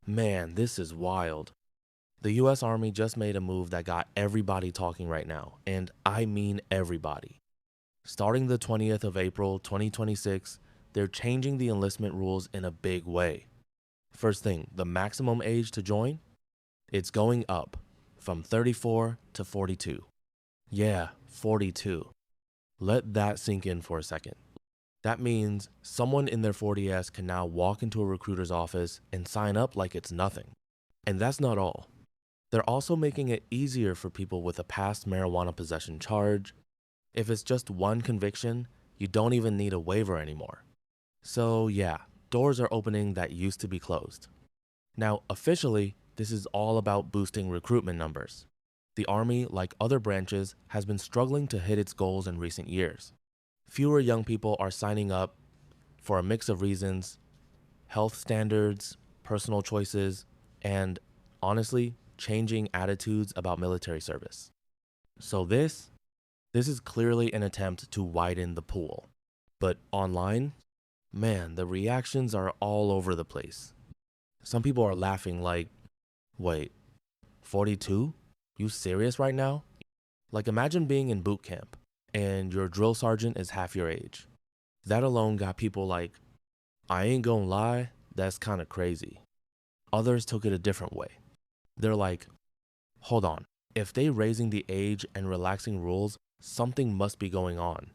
Man, this is wild. The US Army just made a move that got everybody talking right now, and I mean everybody. Starting the 20th of April 2026, they're changing the enlistment rules in a big way. First thing, the maximum age to join? It's going up from 34 to 42. Yeah, 42. Let that sink in for a second. That means someone in their 40s can now walk into a recruiter's office and sign up like it's nothing. And that's not all. They're also making it easier for people with a past marijuana possession charge. If it's just one conviction, you don't even need a waiver anymore. So yeah, doors are opening that used to be closed. Now, officially, this is all about boosting recruitment numbers. The Army, like other branches, has been struggling to hit its goals in recent years. Fewer young people are signing up for a mix of reasons: health standards, personal choices, and honestly, changing attitudes about military service. So this is clearly an attempt to widen the pool. But online, man, the reactions are all over the place. Some people are laughing like, wait, 42? You serious right now? Like imagine being in boot camp and your drill sergeant is half your age. That alone got people like, I ain't gonna lie, that's kinda crazy. Others took it a different way. They're like, hold on, if they raising the age and relaxing rules, something must be going on.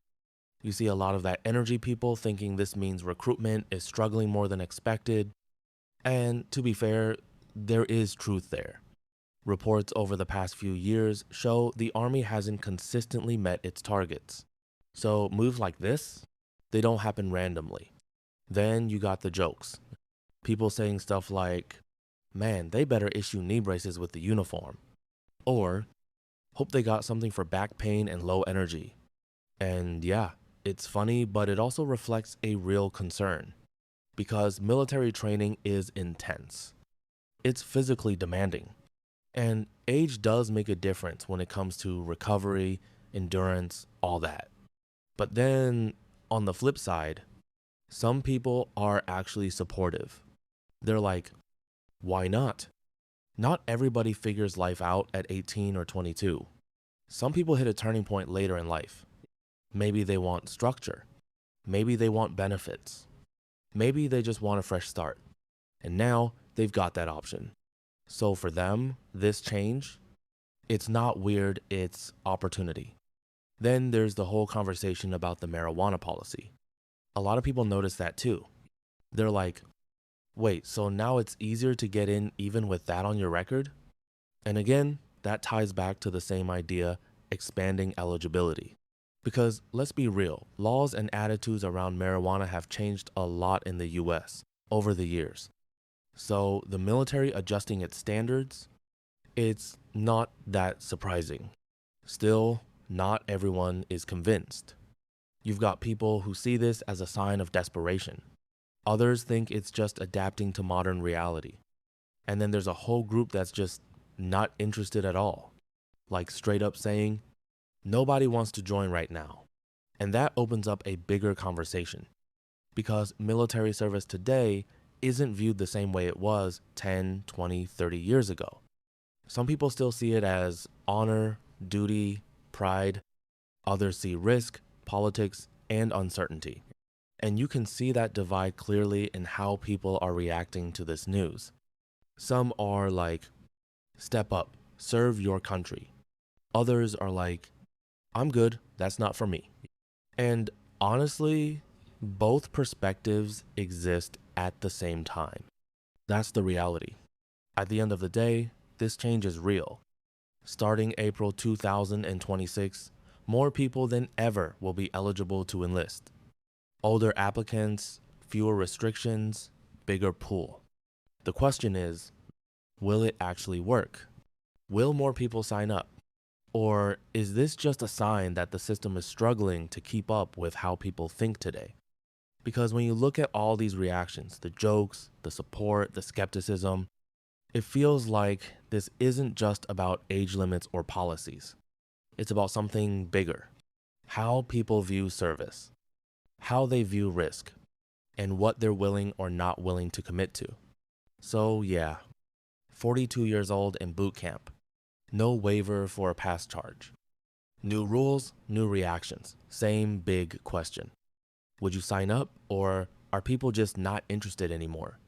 You see a lot of that energy people thinking this means recruitment is struggling more than expected. And to be fair, there is truth there. Reports over the past few years show the Army hasn't consistently met its targets. So moves like this, they don't happen randomly. Then you got the jokes. People saying stuff like, man, they better issue knee braces with the uniform. Or, hope they got something for back pain and low energy. And yeah, it's funny, but it also reflects a real concern. Because military training is intense. It's physically demanding. And age does make a difference when it comes to recovery, endurance, all that. But then, on the flip side, some people are actually supportive. They're like, why not? Not everybody figures life out at 18 or 22. Some people hit a turning point later in life. Maybe they want structure. Maybe they want benefits. Maybe they just want a fresh start. And now they've got that option. So for them, this change, it's not weird, it's opportunity. Then there's the whole conversation about the marijuana policy. A lot of people notice that too. They're like, wait, so now it's easier to get in even with that on your record? And again, that ties back to the same idea, expanding eligibility. Because let's be real, laws and attitudes around marijuana have changed a lot in the US over the years. So the military adjusting its standards, it's not that surprising. Still, not everyone is convinced. You've got people who see this as a sign of desperation. Others think it's just adapting to modern reality. And then there's a whole group that's just not interested at all. Like straight up saying, nobody wants to join right now. And that opens up a bigger conversation. Because military service today isn't viewed the same way it was 10, 20, 30 years ago. Some people still see it as honor, duty, pride. Others see risk, politics, and uncertainty. And you can see that divide clearly in how people are reacting to this news. Some are like, step up, serve your country. Others are like, I'm good, that's not for me. And honestly, both perspectives exist at the same time. That's the reality. At the end of the day, this change is real. Starting April 2026, more people than ever will be eligible to enlist. Older applicants, fewer restrictions, bigger pool. The question is, will it actually work? Will more people sign up? Or is this just a sign that the system is struggling to keep up with how people think today? Because when you look at all these reactions, the jokes, the support, the skepticism, it feels like this isn't just about age limits or policies. It's about something bigger. How people view service, how they view risk, and what they're willing or not willing to commit to. So yeah, 42 years old in boot camp. No waiver for a past charge. New rules, new reactions. Same big question. Would you sign up, or are people just not interested anymore?